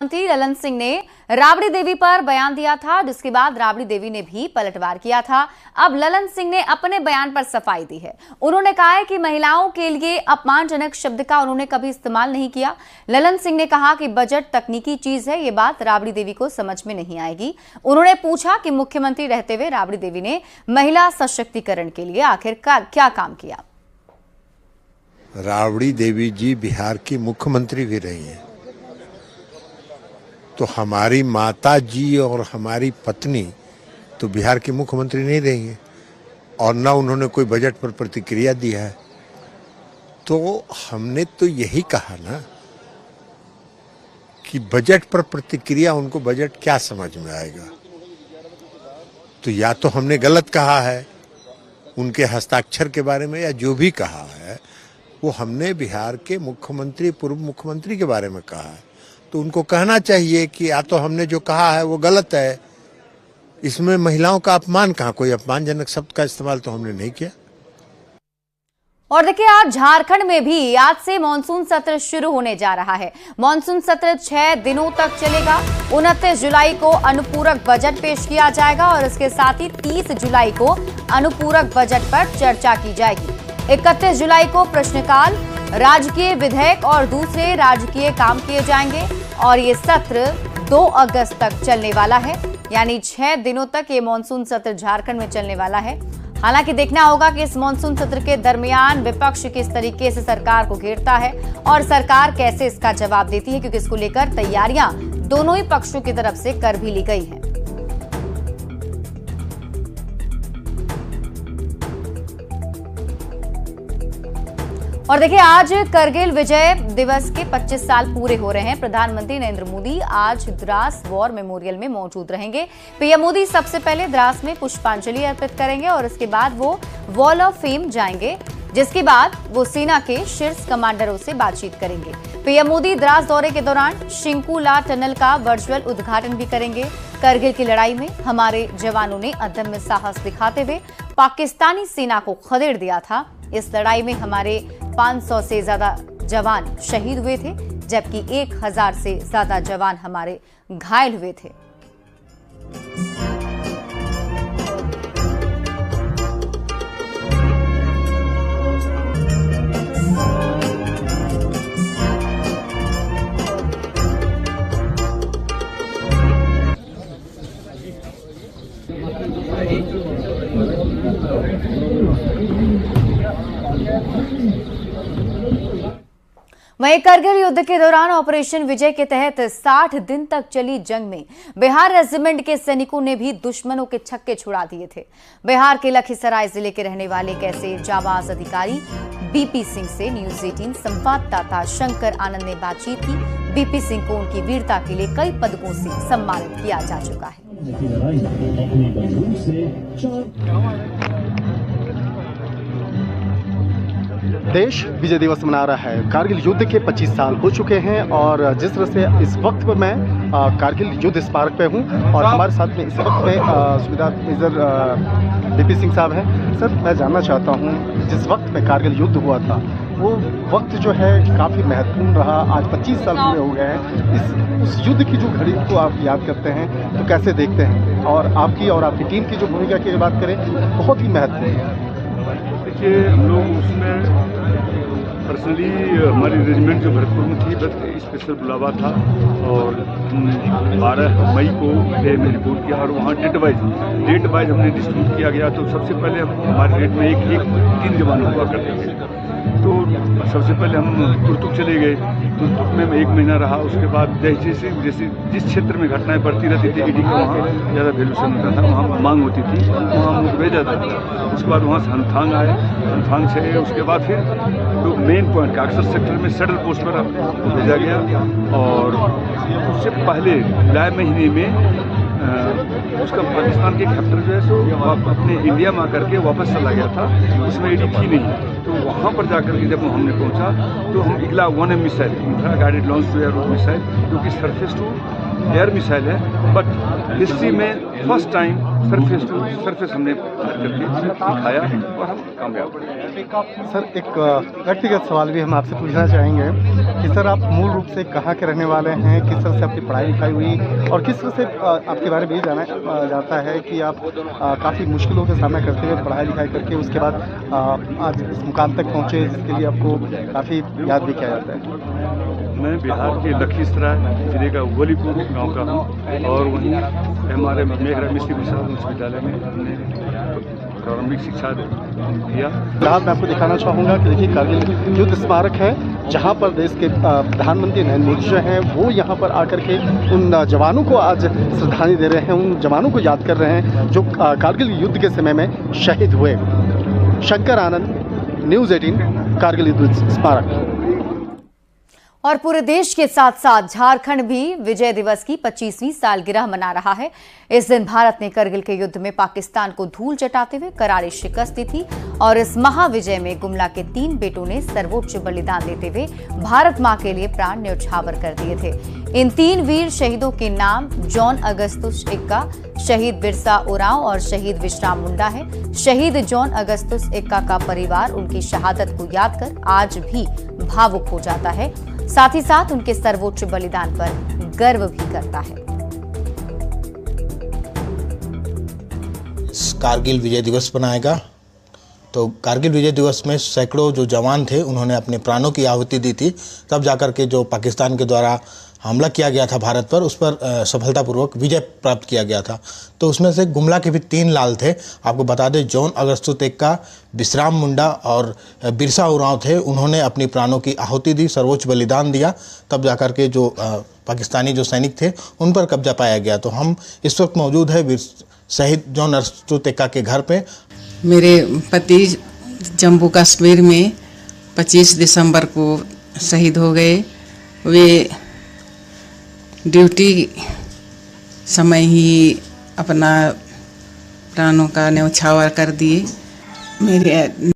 मंत्री ललन सिंह ने राबड़ी देवी पर बयान दिया था, जिसके बाद राबड़ी देवी ने भी पलटवार किया था। अब ललन सिंह ने अपने बयान पर सफाई दी है। उन्होंने कहा है कि महिलाओं के लिए अपमानजनक शब्द का उन्होंने कभी इस्तेमाल नहीं किया। ललन सिंह ने कहा कि बजट तकनीकी चीज है, ये बात राबड़ी देवी को समझ में नहीं आएगी। उन्होंने पूछा कि मुख्यमंत्री रहते हुए राबड़ी देवी ने महिला सशक्तिकरण के लिए आखिर क्या काम किया। राबड़ी देवी जी बिहार की मुख्यमंत्री भी रही हैं, तो हमारी माता जी और हमारी पत्नी तो बिहार की मुख्यमंत्री नहीं रही हैं और न उन्होंने कोई बजट पर प्रतिक्रिया दी है। तो हमने तो यही कहा ना कि बजट पर प्रतिक्रिया, उनको बजट क्या समझ में आएगा। तो या तो हमने गलत कहा है उनके हस्ताक्षर के बारे में, या जो भी कहा है वो हमने बिहार के मुख्यमंत्री, पूर्व मुख्यमंत्री के बारे में कहा है। तो उनको कहना चाहिए कि या तो हमने जो कहा है वो गलत है, इसमें महिलाओं का अपमान कहाँ, कोई अपमानजनक शब्द का इस्तेमाल तो हमने नहीं किया। और देखिए, आज झारखंड में भी आज से मानसून सत्र शुरू होने जा रहा है। मानसून सत्र 6 दिनों तक चलेगा। 29 जुलाई को अनुपूरक बजट पेश किया जाएगा और इसके साथ ही 30 जुलाई को अनुपूरक बजट पर चर्चा की जाएगी। 31 जुलाई को प्रश्नकाल, राजकीय विधेयक और दूसरे राजकीय काम किए जाएंगे और ये सत्र 2 अगस्त तक चलने वाला है। यानी 6 दिनों तक ये मानसून सत्र झारखंड में चलने वाला है। हालांकि देखना होगा कि इस मानसून सत्र के दरमियान विपक्ष किस तरीके से सरकार को घेरता है और सरकार कैसे इसका जवाब देती है, क्योंकि इसको लेकर तैयारियां दोनों ही पक्षों की तरफ से कर भी ली गई हैं। और देखिए, आज करगिल विजय दिवस के 25 साल पूरे हो रहे हैं। प्रधानमंत्री नरेंद्र मोदी आज द्रास वॉर मेमोरियल में मौजूद रहेंगे। पीएम मोदी सबसे पहले द्रास में पुष्पांजलि अर्पित करेंगे और इसके बाद वो वॉल ऑफ फेम जाएंगे, जिसके बाद वो सेना के शीर्ष कमांडरों से बातचीत करेंगे। पीएम मोदी द्रास दौरे के दौरान शिंकुला टनल का वर्चुअल उद्घाटन भी करेंगे। करगिल की लड़ाई में हमारे जवानों ने अदम्य साहस दिखाते हुए पाकिस्तानी सेना को खदेड़ दिया था। इस लड़ाई में हमारे 500 से ज्यादा जवान शहीद हुए थे, जबकि 1000 से ज्यादा जवान हमारे घायल हुए थे। वहीं करगिल युद्ध के दौरान ऑपरेशन विजय के तहत 60 दिन तक चली जंग में बिहार रेजिमेंट के सैनिकों ने भी दुश्मनों के छक्के छुड़ा दिए थे। बिहार के लखीसराय जिले के रहने वाले एक ऐसे जाबाज अधिकारी बीपी सिंह से न्यूज 18 संवाददाता शंकर आनंद ने बातचीत की। बीपी सिंह को उनकी वीरता के लिए कई पदकों से सम्मानित किया जा चुका है। देश विजय दिवस मना रहा है। कारगिल युद्ध के 25 साल हो चुके हैं और जिस तरह से इस वक्त पर मैं कारगिल युद्ध स्मारक पे हूं और हमारे साथ में इस वक्त में सुविधा मेजर बीपी सिंह साहब हैं। सर, मैं जानना चाहता हूं, जिस वक्त में कारगिल युद्ध हुआ था वो वक्त जो है काफ़ी महत्वपूर्ण रहा। आज 25 साल पूरे हो गए हैं। उस युद्ध की जो घड़ी को आप याद करते हैं तो कैसे देखते हैं, और आपकी और आपकी टीम की जो भूमिका की बात करें बहुत ही महत्वपूर्ण है। देखिए, हम लोग उसमें पर्सनली हमारी रेजिमेंट जो भरतपुर में थी, बस स्पेशल बुलावा था और 12 मई को डे में रिपोर्ट किया और वहाँ डेट वाइज हमने डिस्ट्रीब्यूट किया गया। तो सबसे पहले हमारे रेट में एक 3 जवान हुआ करते थे। तो सबसे पहले हम तुर्तुक चले गए। तुर्तुक में 1 महीना रहा। उसके बाद जैसे जिस क्षेत्र में घटनाएं बढ़ती रहती थी, ईडी का वहाँ ज़्यादा वैल्यूशन होता था, वहाँ मांग होती थी, वहाँ मुझे भेजा जाता था। उसके बाद वहाँ से हनथांग आए, हनथांग से उसके बाद फिर तो मेन पॉइंट काक्सर सेक्टर में सडल पोस्ट पर भेजा गया। और उससे पहले जुलाई महीने में उसका पाकिस्तान के कैप्टन जो है सो अपने इंडिया में आकर के वापस चला गया था। उसमें ईडी थी नहीं। तो वहाँ पर जाकर के जब हमने पहुँचा तो हम Igla 1M missile, infra guided launch to air missile, जो कि सरफेस टू एयर मिसाइल है, बट हिस्ट्री में फर्स्ट टाइम सरफेस हमने करके दिखाया और हम कामयाब हुए। सर, एक व्यक्तिगत सवाल भी हम आपसे पूछना चाहेंगे कि सर, आप मूल रूप से कहाँ के रहने वाले हैं, किस तरह से आपकी पढ़ाई लिखाई हुई और किस तरह से आपके बारे में ये जाना जाता है कि आप काफ़ी मुश्किलों का सामना करते हुए पढ़ाई लिखाई करके उसके बाद आज इस मुकाम तक पहुँचे जिसके लिए आपको काफ़ी याद भी किया जाता है। मैं बिहार के लखीसराय जिले का वलीपुर गांव का हूं और वहीं हमारे मेघरा मिश्री प्रसाद उच्च विद्यालय में हमने प्रारंभिक शिक्षा दिया। फिलहाल मैं आपको दिखाना चाहूँगा कि देखिए कारगिल युद्ध स्मारक है जहाँ पर देश के प्रधानमंत्री नरेंद्र मोदी जो हैं वो यहाँ पर आकर के उन जवानों को आज श्रद्धांजलि दे रहे हैं, उन जवानों को याद कर रहे हैं जो कारगिल युद्ध के समय में शहीद हुए। शंकर आनंद, न्यूज़ 18, कारगिल युद्ध स्मारक। और पूरे देश के साथ साथ झारखंड भी विजय दिवस की 25वीं सालगिरह मना रहा है। इस दिन भारत ने करगिल के युद्ध में पाकिस्तान को धूल चटाते हुए करारी शिकस्त दी थी और इस महाविजय में गुमला के 3 बेटों ने सर्वोच्च बलिदान देते हुए भारत मां के लिए प्राण न्यौछावर कर दिए थे। इन 3 वीर शहीदों के नाम जॉन अगस्तुस एक्का, शहीद बिरसा उरांव और शहीद विश्राम मुंडा है। शहीद जॉन अगस्तुस एक्का का परिवार उनकी शहादत को याद कर आज भी भावुक हो जाता है, साथ ही साथ उनके सर्वोच्च बलिदान पर गर्व भी करता है। कारगिल विजय दिवस मनाएगा तो कारगिल विजय दिवस में सैकड़ों जो जवान थे उन्होंने अपने प्राणों की आहुति दी थी, तब जाकर के जो पाकिस्तान के द्वारा हमला किया गया था भारत पर, उस पर सफलतापूर्वक विजय प्राप्त किया गया था। तो उसमें से गुमला के भी 3 लाल थे। आपको बता दें, जॉन अगस्तुस एक्का, विश्राम मुंडा और बिरसा उरांव थे। उन्होंने अपनी प्राणों की आहुति दी, सर्वोच्च बलिदान दिया, तब जाकर के जो पाकिस्तानी जो सैनिक थे उन पर कब्जा पाया गया। तो हम इस वक्त मौजूद है शहीद जॉन अगस्तुस एक्का के घर पे। मेरे पति जम्मू कश्मीर में 25 दिसंबर को शहीद हो गए। वे ड्यूटी समय ही अपना प्राणों का न्यौछावर कर दिए। मेरे